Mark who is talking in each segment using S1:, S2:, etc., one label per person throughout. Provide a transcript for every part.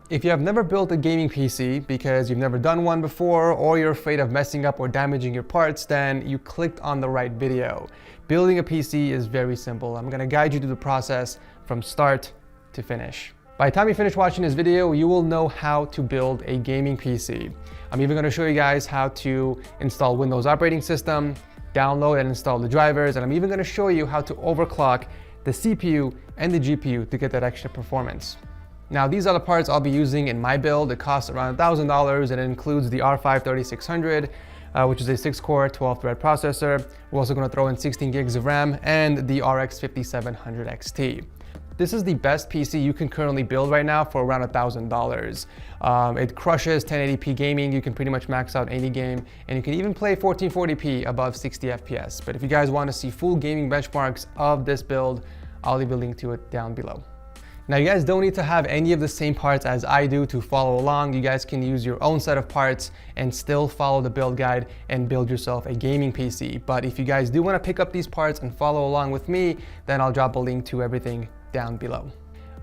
S1: If you have never built a gaming PC because you've never done one before, or you're afraid of messing up or damaging your parts, then you clicked on the right video. Building a PC is very simple. I'm gonna guide you through the process from start to finish. By the time you finish watching this video, you will know how to build a gaming PC. I'm even gonna show you guys how to install Windows operating system, download and install the drivers, and I'm even gonna show you how to overclock the CPU and the GPU to get that extra performance. Now, these are the parts I'll be using in my build. It costs around $1,000 and it includes the R5 3600, which is a 6-core, 12-thread processor. We're also going to throw in 16 gigs of RAM and the RX 5700 XT. This is the best PC you can currently build right now for around $1,000. It crushes 1080p gaming. You can pretty much max out any game, and you can even play 1440p above 60 FPS. But if you guys want to see full gaming benchmarks of this build, I'll leave a link to it down below. Now, you guys don't need to have any of the same parts as I do to follow along. You guys can use your own set of parts and still follow the build guide and build yourself a gaming PC. But if you guys do want to pick up these parts and follow along with me, then I'll drop a link to everything down below.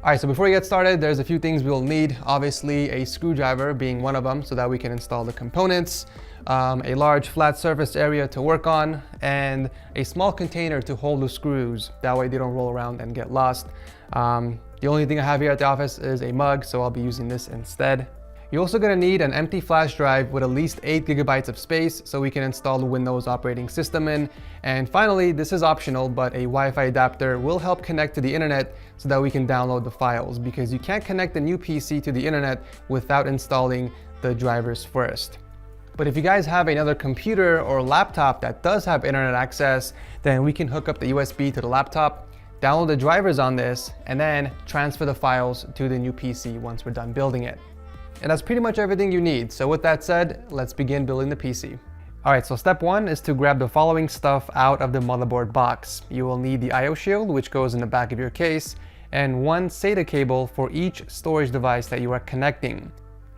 S1: All right, so before we get started, there's a few things we'll need. Obviously, a screwdriver being one of them so that we can install the components, a large flat surface area to work on, and a small container to hold the screws. That way they don't roll around and get lost. The only thing I have here at the office is a mug, so I'll be using this instead. You're also gonna need an empty flash drive with at least 8 gigabytes of space so we can install the Windows operating system in. And finally, this is optional, but a Wi-Fi adapter will help connect to the internet so that we can download the files, because you can't connect a new PC to the internet without installing the drivers first. But if you guys have another computer or laptop that does have internet access, then we can hook up the USB to the laptop, download the drivers on this, and then transfer the files to the new PC once we're done building it. And that's pretty much everything you need. So with that said, let's begin building the PC. All right, so step one is to grab the following stuff out of the motherboard box. You will need the IO shield, which goes in the back of your case, and one SATA cable for each storage device that you are connecting.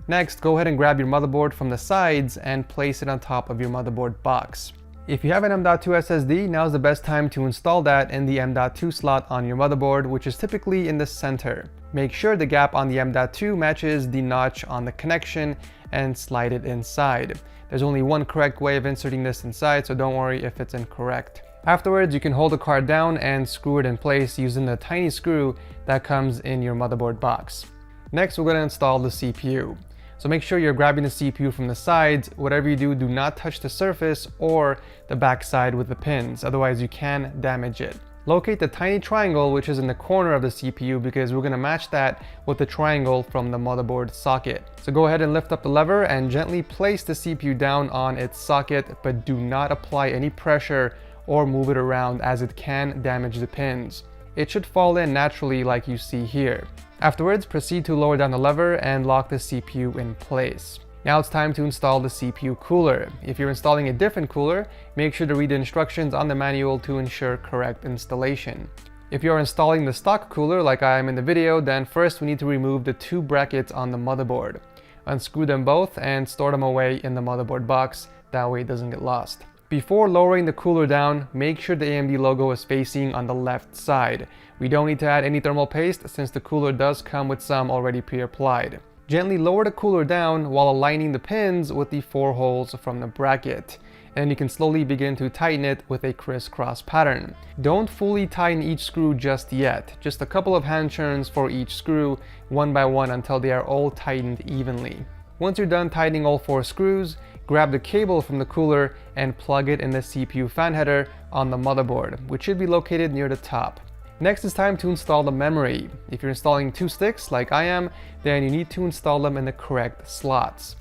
S1: Next, go ahead and grab your motherboard from the sides and place it on top of your motherboard box. If you have an M.2 SSD, now's the best time to install that in the M.2 slot on your motherboard, which is typically in the center. Make sure the gap on the M.2 matches the notch on the connection and slide it inside. There's only one correct way of inserting this inside, so don't worry if it's incorrect. Afterwards, you can hold the card down and screw it in place using the tiny screw that comes in your motherboard box. Next, we're going to install the CPU. So make sure you're grabbing the CPU from the sides. Whatever you do, do not touch the surface or the back side with the pins, otherwise you can damage it. Locate the tiny triangle which is in the corner of the CPU, because we're going to match that with the triangle from the motherboard socket. So go ahead and lift up the lever and gently place the CPU down on its socket, but do not apply any pressure or move it around, as it can damage the pins. It should fall in naturally like you see here. Afterwards, proceed to lower down the lever and lock the CPU in place. Now it's time to install the CPU cooler. If you're installing a different cooler, make sure to read the instructions on the manual to ensure correct installation. If you're installing the stock cooler like I am in the video, then first we need to remove the 2 brackets on the motherboard. Unscrew them both and store them away in the motherboard box, that way it doesn't get lost. Before lowering the cooler down, make sure the AMD logo is facing on the left side. We don't need to add any thermal paste since the cooler does come with some already pre-applied. Gently lower the cooler down while aligning the pins with the 4 holes from the bracket. And you can slowly begin to tighten it with a crisscross pattern. Don't fully tighten each screw just yet. Just a couple of hand turns for each screw, one by one, until they are all tightened evenly. Once you're done tightening all 4 screws, grab the cable from the cooler and plug it in the CPU fan header on the motherboard, which should be located near the top. Next, it's time to install the memory. If you're installing 2 sticks like I am, then you need to install them in the correct slots.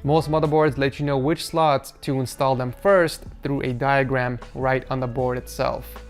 S1: Most motherboards let you know which slots to install them first through a diagram right on the board itself.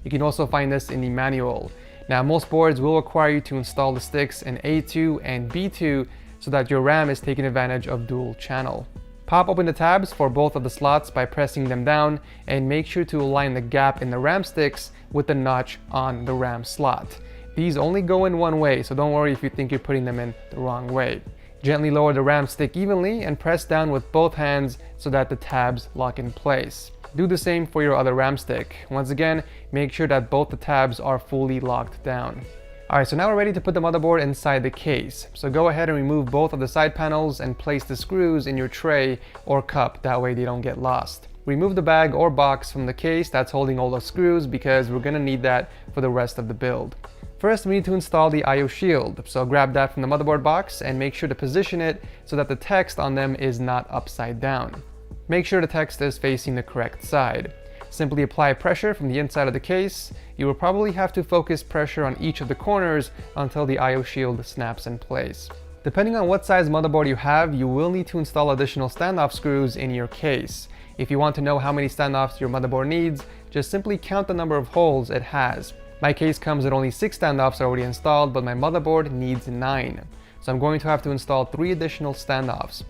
S1: You can also find this in the manual. Now, most boards will require you to install the sticks in A2 and B2 so that your RAM is taking advantage of dual channel. Pop open the tabs for both of the slots by pressing them down, and make sure to align the gap in the RAM sticks with the notch on the RAM slot. These only go in one way, so don't worry if you think you're putting them in the wrong way. Gently lower the RAM stick evenly and press down with both hands so that the tabs lock in place. Do the same for your other RAM stick. Once again, make sure that both the tabs are fully locked down. Alright, so now we're ready to put the motherboard inside the case. So go ahead and remove both of the side panels and place the screws in your tray or cup, that way they don't get lost. Remove the bag or box from the case that's holding all the screws because we're going to need that for the rest of the build. First, we need to install the I/O shield, so grab that from the motherboard box and make sure to position it so that the text on them is not upside down. Make sure the text is facing the correct side. Simply apply pressure from the inside of the case. You will probably have to focus pressure on each of the corners until the I/O shield snaps in place. Depending on what size motherboard you have, you will need to install additional standoff screws in your case. If you want to know how many standoffs your motherboard needs, just simply count the number of holes it has. My case comes with only 6 standoffs already installed, but my motherboard needs 9. So I'm going to have to install 3 additional standoffs.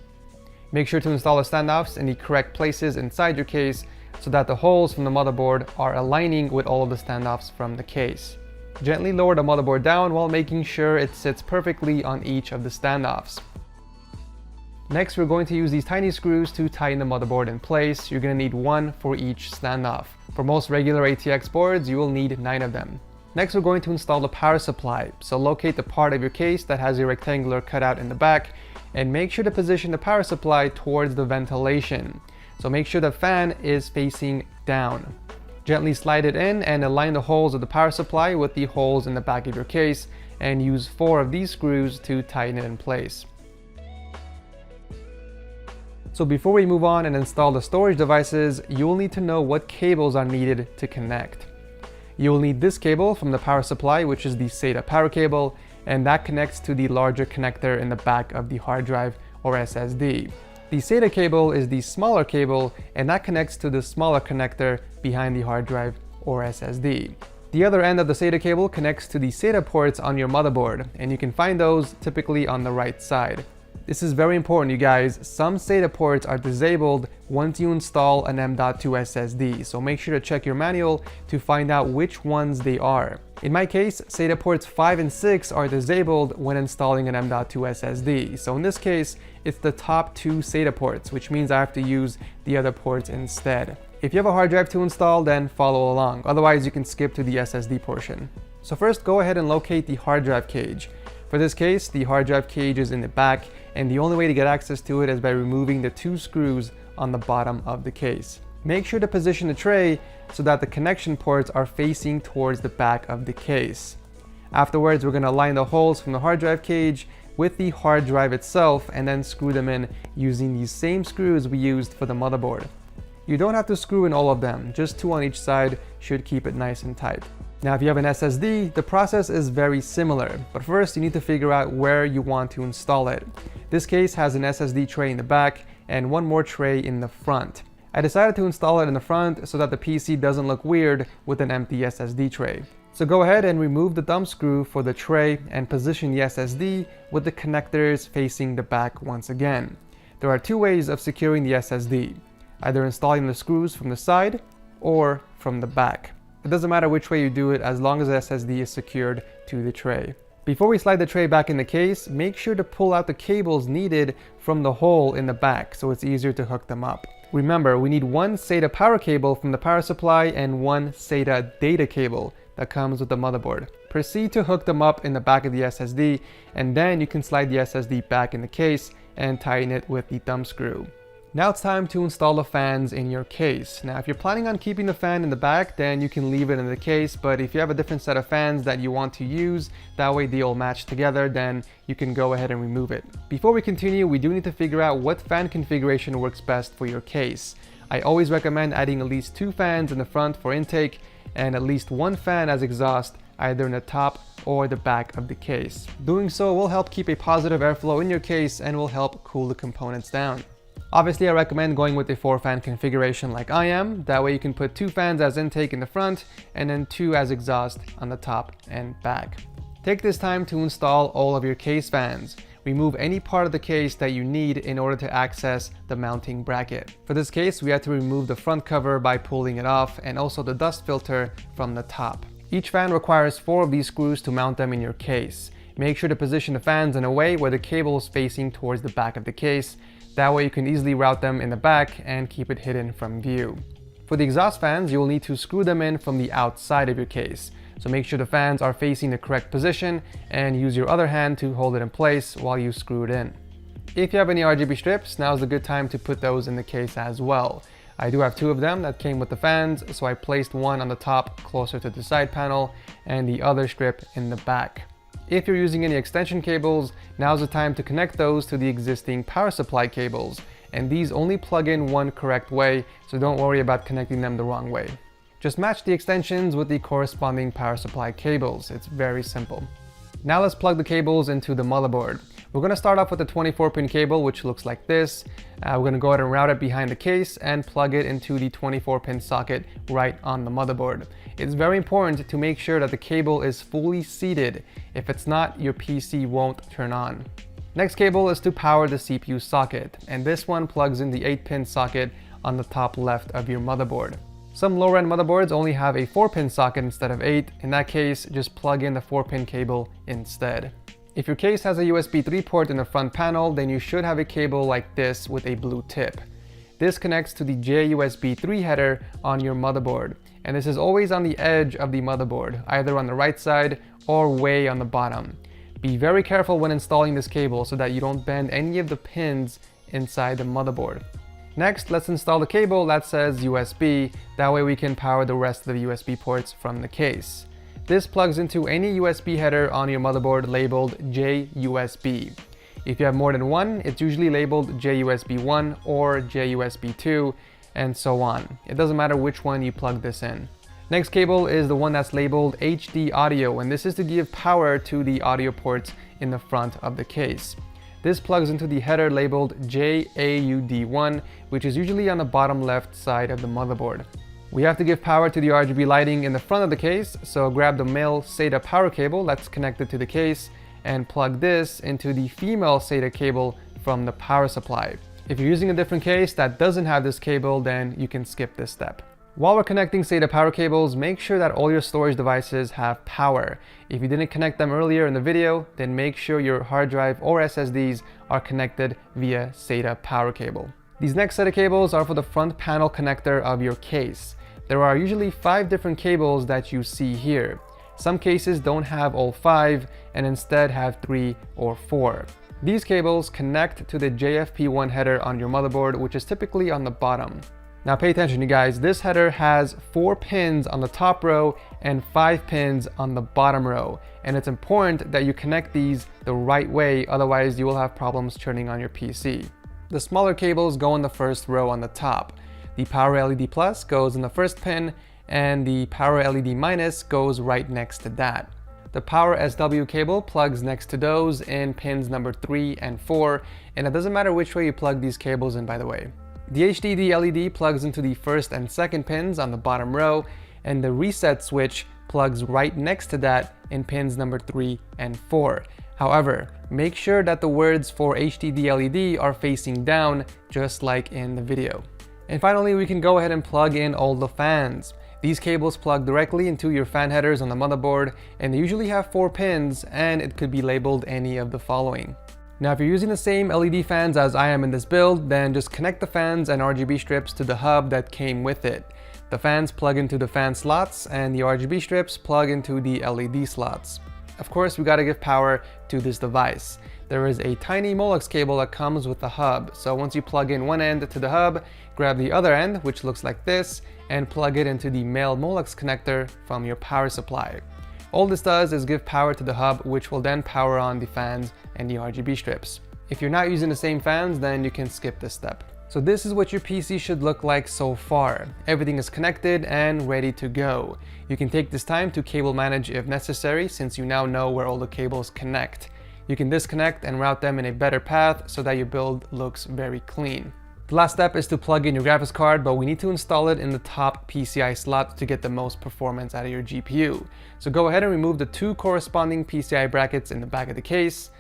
S1: Make sure to install the standoffs in the correct places inside your case so that the holes from the motherboard are aligning with all of the standoffs from the case. Gently lower the motherboard down while making sure it sits perfectly on each of the standoffs. Next, we're going to use these tiny screws to tighten the motherboard in place. You're going to need 1 for each standoff. For most regular ATX boards, you will need 9 of them. Next, we're going to install the power supply. So locate the part of your case that has a rectangular cutout in the back and make sure to position the power supply towards the ventilation. So make sure the fan is facing down. Gently slide it in and align the holes of the power supply with the holes in the back of your case and use 4 of these screws to tighten it in place. So before we move on and install the storage devices, you will need to know what cables are needed to connect. You will need this cable from the power supply, which is the SATA power cable, and that connects to the larger connector in the back of the hard drive or SSD. The SATA cable is the smaller cable, and that connects to the smaller connector behind the hard drive or SSD. The other end of the SATA cable connects to the SATA ports on your motherboard, and you can find those typically on the right side. This is very important, you guys. Some SATA ports are disabled once you install an M.2 SSD, so make sure to check your manual to find out which ones they are. In my case, SATA ports 5 and 6 are disabled when installing an M.2 SSD, so in this case, it's the top 2 SATA ports, which means I have to use the other ports instead. If you have a hard drive to install, then follow along. Otherwise, you can skip to the SSD portion. So first, go ahead and locate the hard drive cage. For this case, the hard drive cage is in the back, and the only way to get access to it is by removing the 2 screws on the bottom of the case. Make sure to position the tray so that the connection ports are facing towards the back of the case. Afterwards, we're going to align the holes from the hard drive cage with the hard drive itself and then screw them in using these same screws we used for the motherboard. You don't have to screw in all of them, just 2 on each side should keep it nice and tight. Now, if you have an SSD, the process is very similar, but first you need to figure out where you want to install it. This case has an SSD tray in the back and 1 more tray in the front. I decided to install it in the front so that the PC doesn't look weird with an empty SSD tray. So go ahead and remove the thumb screw for the tray and position the SSD with the connectors facing the back once again. There are 2 ways of securing the SSD, either installing the screws from the side or from the back. It doesn't matter which way you do it as long as the SSD is secured to the tray. Before we slide the tray back in the case, make sure to pull out the cables needed from the hole in the back so it's easier to hook them up. Remember, we need 1 SATA power cable from the power supply and 1 SATA data cable that comes with the motherboard. Proceed to hook them up in the back of the SSD, and then you can slide the SSD back in the case and tighten it with the thumb screw. Now it's time to install the fans in your case. Now, if you're planning on keeping the fan in the back, then you can leave it in the case, but if you have a different set of fans that you want to use, that way they all match together, then you can go ahead and remove it. Before we continue, we do need to figure out what fan configuration works best for your case. I always recommend adding at least 2 fans in the front for intake and at least 1 fan as exhaust, either in the top or the back of the case. Doing so will help keep a positive airflow in your case and will help cool the components down. Obviously, I recommend going with a 4-fan configuration like I am. That way you can put 2 fans as intake in the front and then 2 as exhaust on the top and back. Take this time to install all of your case fans. Remove any part of the case that you need in order to access the mounting bracket. For this case, we had to remove the front cover by pulling it off and also the dust filter from the top. Each fan requires 4 of these screws to mount them in your case. Make sure to position the fans in a way where the cable is facing towards the back of the case. That way you can easily route them in the back and keep it hidden from view. For the exhaust fans, you will need to screw them in from the outside of your case. So make sure the fans are facing the correct position and use your other hand to hold it in place while you screw it in. If you have any RGB strips, now's a good time to put those in the case as well. I do have 2 of them that came with the fans, so I placed one on the top closer to the side panel and the other strip in the back. If you're using any extension cables, now's the time to connect those to the existing power supply cables. And these only plug in one correct way, so don't worry about connecting them the wrong way. Just match the extensions with the corresponding power supply cables. It's very simple. Now let's plug the cables into the motherboard. We're going to start off with the 24-pin cable, which looks like this. We're going to go ahead and route it behind the case and plug it into the 24-pin socket right on the motherboard. It's very important to make sure that the cable is fully seated. If it's not, your PC won't turn on. Next cable is to power the CPU socket, and this one plugs in the 8-pin socket on the top left of your motherboard. Some lower-end motherboards only have a 4-pin socket instead of 8. In that case, just plug in the 4-pin cable instead. If your case has a USB 3 port in the front panel, then you should have a cable like this with a blue tip. This connects to the JUSB 3 header on your motherboard, and this is always on the edge of the motherboard, either on the right side or way on the bottom. Be very careful when installing this cable so that you don't bend any of the pins inside the motherboard. Next, let's install the cable that says USB, that way we can power the rest of the USB ports from the case. This plugs into any USB header on your motherboard labeled JUSB. If you have more than one, it's usually labeled JUSB 1 or JUSB 2, and so on. It doesn't matter which one you plug this in. Next cable is the one that's labeled HD audio, and this is to give power to the audio ports in the front of the case. This plugs into the header labeled JAUD1, which is usually on the bottom left side of the motherboard. We have to give power to the RGB lighting in the front of the case, so grab the male SATA power cable that's connected to the case and plug this into the female SATA cable from the power supply. If you're using a different case that doesn't have this cable, then you can skip this step. While we're connecting SATA power cables, make sure that all your storage devices have power. If you didn't connect them earlier in the video, then make sure your hard drive or SSDs are connected via SATA power cable. These next set of cables are for the front panel connector of your case. There are usually 5 different cables that you see here. Some cases don't have all 5 and instead have 3 or 4. These cables connect to the JFP1 header on your motherboard, which is typically on the bottom. Now pay attention, you guys. This header has 4 pins on the top row and 5 pins on the bottom row. And it's important that you connect these the right way, otherwise you will have problems turning on your PC. The smaller cables go in the first row on the top. The power LED plus goes in the first pin, and the power LED minus goes right next to that. The power SW cable plugs next to those in pins number 3 and 4, and it doesn't matter which way you plug these cables in, by the way. The HDD LED plugs into the first and second pins on the bottom row, and the reset switch plugs right next to that in pins number 3 and 4. However, make sure that the words for HDD LED are facing down, just like in the video. And finally, we can go ahead and plug in all the fans. These cables plug directly into your fan headers on the motherboard, and they usually have 4 pins, and it could be labeled any of the following. Now, if you're using the same LED fans as I am in this build, then just connect the fans and RGB strips to the hub that came with it. The fans plug into the fan slots, and the RGB strips plug into the LED slots. Of course, we gotta give power to this device. There is a tiny Molex cable that comes with the hub, so once you plug in one end to the hub, grab the other end, which looks like this, and plug it into the male Molex connector from your power supply. All this does is give power to the hub, which will then power on the fans and the RGB strips. If you're not using the same fans, then you can skip this step. So this is what your PC should look like so far. Everything is connected and ready to go. You can take this time to cable manage if necessary, since you now know where all the cables connect. You can disconnect and route them in a better path so that your build looks very clean. The last step is to plug in your graphics card, but we need to install it in the top PCI slot to get the most performance out of your GPU. So go ahead and remove the 2 corresponding PCI brackets in the back of the case.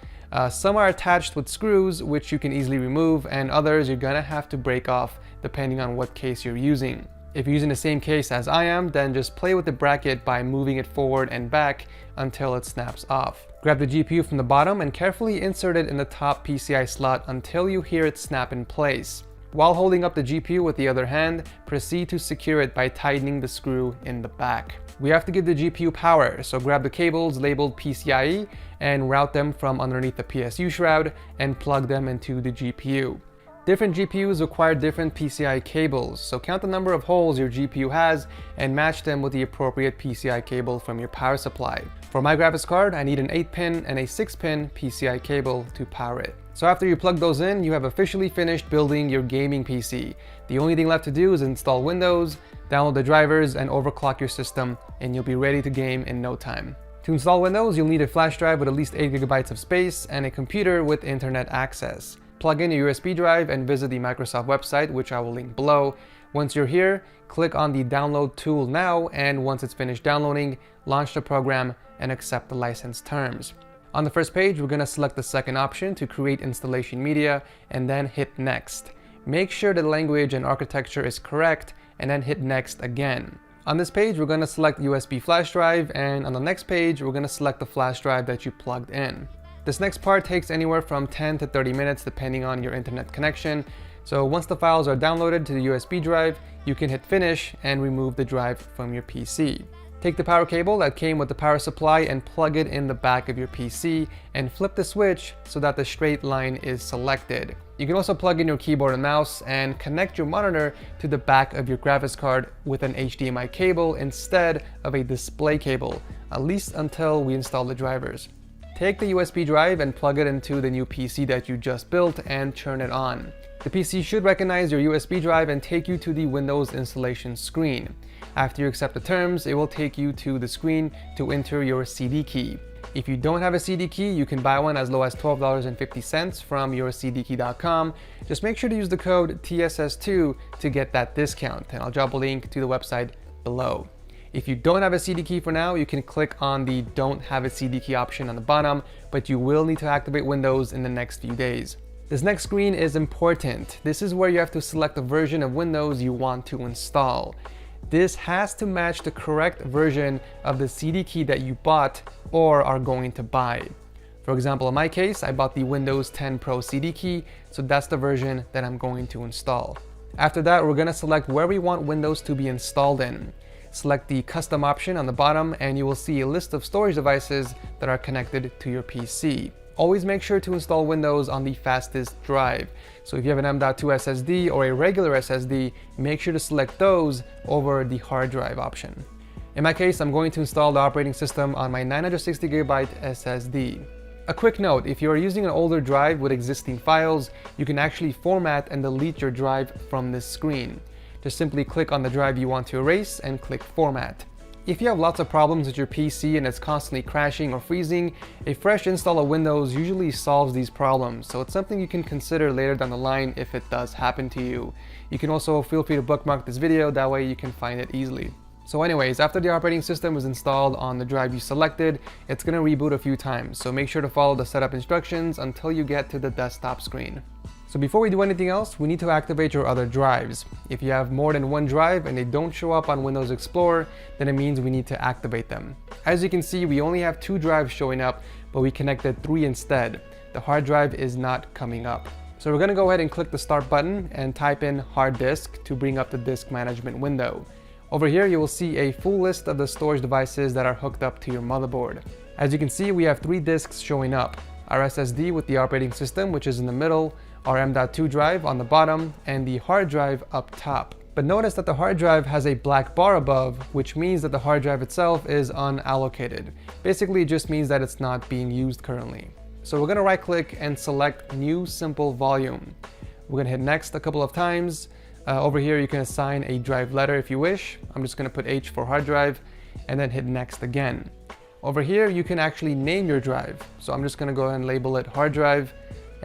S1: Some are attached with screws, which you can easily remove, and others you're gonna have to break off depending on what case you're using. If you're using the same case as I am, then just play with the bracket by moving it forward and back until it snaps off. Grab the GPU from the bottom and carefully insert it in the top PCI slot until you hear it snap in place. While holding up the GPU with the other hand, proceed to secure it by tightening the screw in the back. We have to give the GPU power, so grab the cables labeled PCIe and route them from underneath the PSU shroud and plug them into the GPU. Different GPUs require different PCI cables, so count the number of holes your GPU has and match them with the appropriate PCI cable from your power supply. For my graphics card, I need an 8-pin and a 6-pin PCI cable to power it. So after you plug those in, you have officially finished building your gaming PC. The only thing left to do is install Windows, download the drivers, and overclock your system, and you'll be ready to game in no time. To install Windows, you'll need a flash drive with at least 8 GB of space and a computer with internet access. Plug in your USB drive and visit the Microsoft website, which I will link below. Once you're here, click on the download tool now, and once it's finished downloading, launch the program and accept the license terms. On the first page, we're going to select the second option to create installation media and then hit next. Make sure the language and architecture is correct and then hit next again. On this page, we're going to select USB flash drive, and on the next page, we're going to select the flash drive that you plugged in. This next part takes anywhere from 10 to 30 minutes depending on your internet connection. So once the files are downloaded to the USB drive, you can hit finish and remove the drive from your PC. Take the power cable that came with the power supply and plug it in the back of your PC and flip the switch so that the straight line is selected. You can also plug in your keyboard and mouse and connect your monitor to the back of your graphics card with an HDMI cable instead of a display cable, at least until we install the drivers. Take the USB drive and plug it into the new PC that you just built and turn it on. The PC should recognize your USB drive and take you to the Windows installation screen. After you accept the terms, it will take you to the screen to enter your CD key. If you don't have a CD key, you can buy one as low as $12.50 from yourcdkey.com. Just make sure to use the code TSS2 to get that discount, and I'll drop a link to the website below. If you don't have a CD key for now, you can click on the Don't Have a CD Key option on the bottom, but you will need to activate Windows in the next few days. This next screen is important. This is where you have to select the version of Windows you want to install. This has to match the correct version of the CD key that you bought or are going to buy. For example, in my case, I bought the Windows 10 Pro CD key, so that's the version that I'm going to install. After that, we're going to select where we want Windows to be installed in. Select the custom option on the bottom and you will see a list of storage devices that are connected to your PC. Always make sure to install Windows on the fastest drive. So if you have an M.2 SSD or a regular SSD, make sure to select those over the hard drive option. In my case, I'm going to install the operating system on my 960GB SSD. A quick note, if you are using an older drive with existing files, you can actually format and delete your drive from this screen. Just simply click on the drive you want to erase and click Format. If you have lots of problems with your PC and it's constantly crashing or freezing, a fresh install of Windows usually solves these problems, so it's something you can consider later down the line if it does happen to you. You can also feel free to bookmark this video, that way you can find it easily. So anyways, after the operating system is installed on the drive you selected, it's going to reboot a few times, so make sure to follow the setup instructions until you get to the desktop screen. So before we do anything else, we need to activate your other drives. If you have more than one drive and they don't show up on Windows Explorer, then it means we need to activate them. As you can see, we only have 2 drives showing up, but we connected 3 instead. The hard drive is not coming up. So we're going to go ahead and click the Start button and type in hard disk to bring up the disk management window. Over here, you will see a full list of the storage devices that are hooked up to your motherboard. As you can see, we have 3 disks showing up. Our SSD with the operating system, which is in the middle, our M.2 drive on the bottom, and the hard drive up top. But notice that the hard drive has a black bar above, which means that the hard drive itself is unallocated. Basically, it just means that it's not being used currently. So we're going to right click and select New Simple Volume. We're going to hit Next a couple of times. Over here, you can assign a drive letter if you wish. I'm just going to put H for hard drive and then hit Next again. Over here, you can actually name your drive. So I'm just going to go ahead and label it hard drive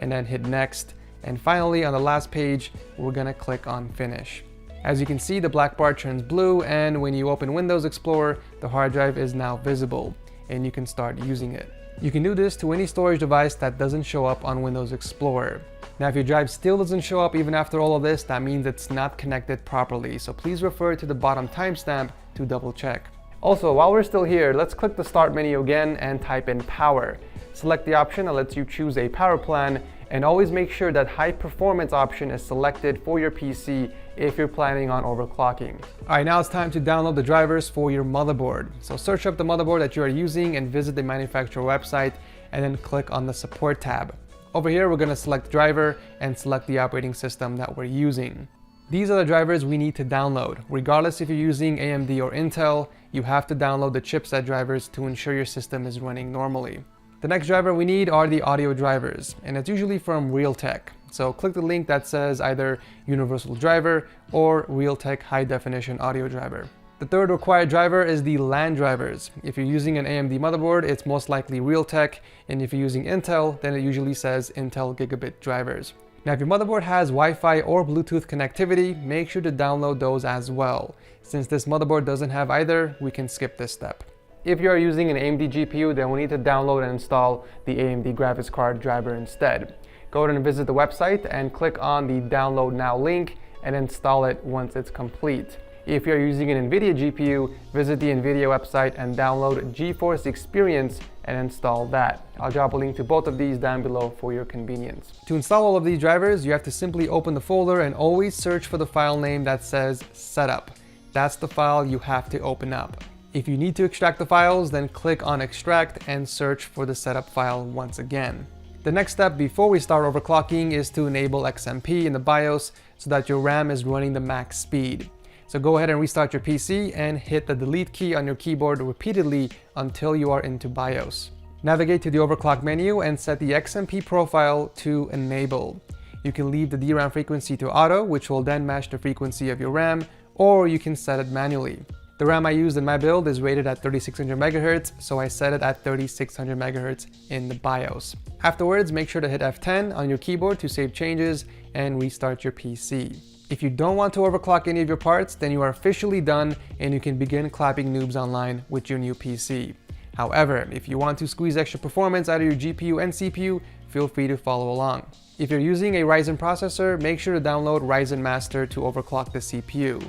S1: and then hit Next. And finally, on the last page, we're going to click on Finish. As you can see, the black bar turns blue, and when you open Windows Explorer, the hard drive is now visible, and you can start using it. You can do this to any storage device that doesn't show up on Windows Explorer. Now, if your drive still doesn't show up even after all of this, that means it's not connected properly, so please refer to the bottom timestamp to double check. Also, while we're still here, let's click the Start menu again and type in Power. Select the option that lets you choose a power plan, And always make sure that high performance option is selected for your PC if you're planning on overclocking. All right, now it's time to download the drivers for your motherboard. So search up the motherboard that you are using and visit the manufacturer website and then click on the support tab. Over here, we're gonna select driver and select the operating system that we're using. These are the drivers we need to download. Regardless if you're using AMD or Intel, you have to download the chipset drivers to ensure your system is running normally. The next driver we need are the audio drivers, and it's usually from Realtek. So click the link that says either Universal Driver or Realtek High Definition Audio Driver. The third required driver is the LAN drivers. If you're using an AMD motherboard, it's most likely Realtek, and if you're using Intel, then it usually says Intel Gigabit drivers. Now, if your motherboard has Wi-Fi or Bluetooth connectivity, make sure to download those as well. Since this motherboard doesn't have either, we can skip this step. If you are using an AMD GPU, then we need to download and install the AMD graphics card driver instead. Go ahead and visit the website and click on the download now link and install it once it's complete. If you're using an NVIDIA GPU, visit the NVIDIA website and download GeForce Experience and install that. I'll drop a link to both of these down below for your convenience. To install all of these drivers, you have to simply open the folder and always search for the file name that says setup. That's the file you have to open up. If you need to extract the files, then click on extract and search for the setup file once again. The next step before we start overclocking is to enable XMP in the BIOS so that your RAM is running the max speed. So go ahead and restart your PC and hit the delete key on your keyboard repeatedly until you are into BIOS. Navigate to the overclock menu and set the XMP profile to enable. You can leave the DRAM frequency to auto, which will then match the frequency of your RAM, or you can set it manually. The RAM I used in my build is rated at 3600 MHz, so I set it at 3600 MHz in the BIOS. Afterwards, make sure to hit F10 on your keyboard to save changes and restart your PC. If you don't want to overclock any of your parts, then you are officially done and you can begin clapping noobs online with your new PC. However, if you want to squeeze extra performance out of your GPU and CPU, feel free to follow along. If you're using a Ryzen processor, make sure to download Ryzen Master to overclock the CPU.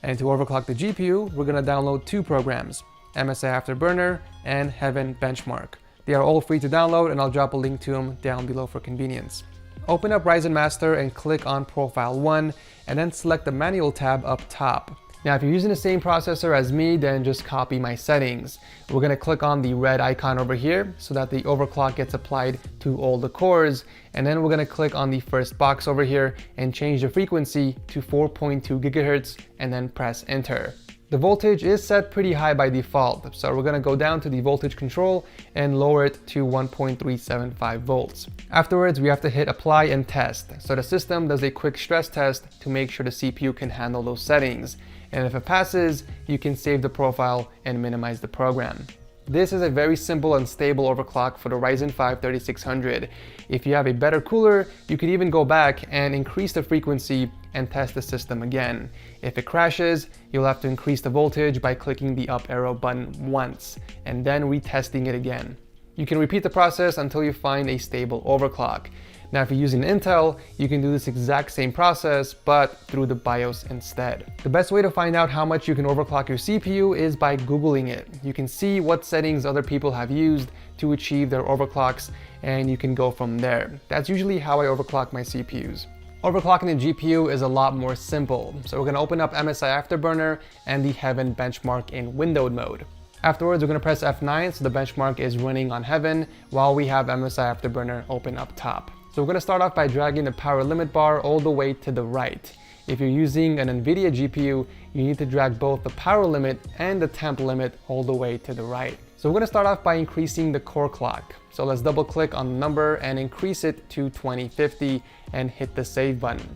S1: And to overclock the GPU, we're going to download two programs, MSI Afterburner and Heaven Benchmark. They are all free to download and I'll drop a link to them down below for convenience. Open up Ryzen Master and click on Profile 1 and then select the Manual tab up top. Now, if you're using the same processor as me, then just copy my settings. We're going to click on the red icon over here so that the overclock gets applied to all the cores. And then we're going to click on the first box over here and change the frequency to 4.2 GHz and then press enter. The voltage is set pretty high by default, so we're going to go down to the voltage control and lower it to 1.375 volts. Afterwards, we have to hit apply and test. So the system does a quick stress test to make sure the CPU can handle those settings. And if it passes, you can save the profile and minimize the program. This is a very simple and stable overclock for the Ryzen 5 3600. If you have a better cooler, you could even go back and increase the frequency and test the system again. If it crashes, you'll have to increase the voltage by clicking the up arrow button once and then retesting it again. You can repeat the process until you find a stable overclock. Now, if you're using Intel, you can do this exact same process, but through the BIOS instead. The best way to find out how much you can overclock your CPU is by Googling it. You can see what settings other people have used to achieve their overclocks, and you can go from there. That's usually how I overclock my CPUs. Overclocking the GPU is a lot more simple. So we're gonna open up MSI Afterburner and the Heaven benchmark in windowed mode. Afterwards, we're gonna press F9 so the benchmark is running on Heaven while we have MSI Afterburner open up top. So we're going to start off by dragging the power limit bar all the way to the right. If you're using an NVIDIA GPU, you need to drag both the power limit and the temp limit all the way to the right. So we're going to start off by increasing the core clock. So let's double click on the number and increase it to 2050 and hit the save button.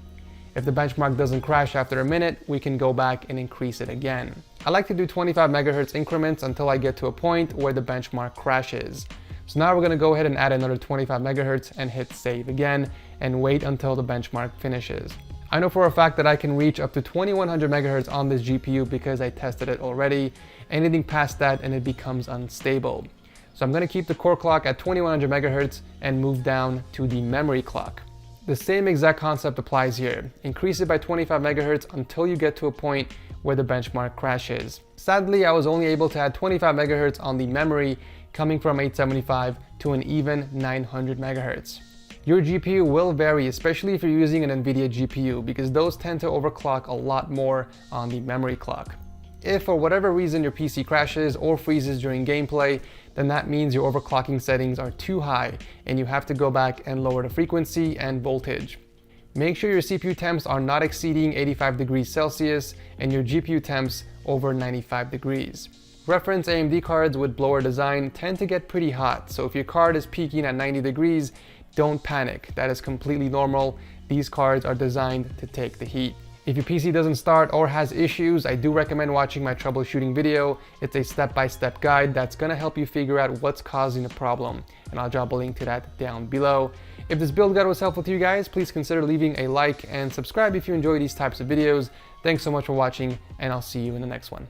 S1: If the benchmark doesn't crash after a minute, we can go back and increase it again. I like to do 25 MHz increments until I get to a point where the benchmark crashes. So now we're going to go ahead and add another 25 MHz and hit save again and wait until the benchmark finishes. I know for a fact that I can reach up to 2100 MHz on this GPU because I tested it already. Anything past that and it becomes unstable. So I'm going to keep the core clock at 2100 MHz and move down to the memory clock. The same exact concept applies here. Increase it by 25 MHz until you get to a point where the benchmark crashes. Sadly, I was only able to add 25 MHz on the memory, coming from 875 to an even 900 MHz. Your GPU will vary, especially if you're using an NVIDIA GPU, because those tend to overclock a lot more on the memory clock. If for whatever reason your PC crashes or freezes during gameplay, then that means your overclocking settings are too high and you have to go back and lower the frequency and voltage. Make sure your CPU temps are not exceeding 85 degrees Celsius and your GPU temps over 95 degrees. Reference AMD cards with blower design tend to get pretty hot, so if your card is peaking at 90 degrees, don't panic. That is completely normal. These cards are designed to take the heat. If your PC doesn't start or has issues, I do recommend watching my troubleshooting video. It's a step-by-step guide that's gonna help you figure out what's causing the problem, and I'll drop a link to that down below. If this build guide was helpful to you guys, please consider leaving a like and subscribe if you enjoy these types of videos. Thanks so much for watching, and I'll see you in the next one.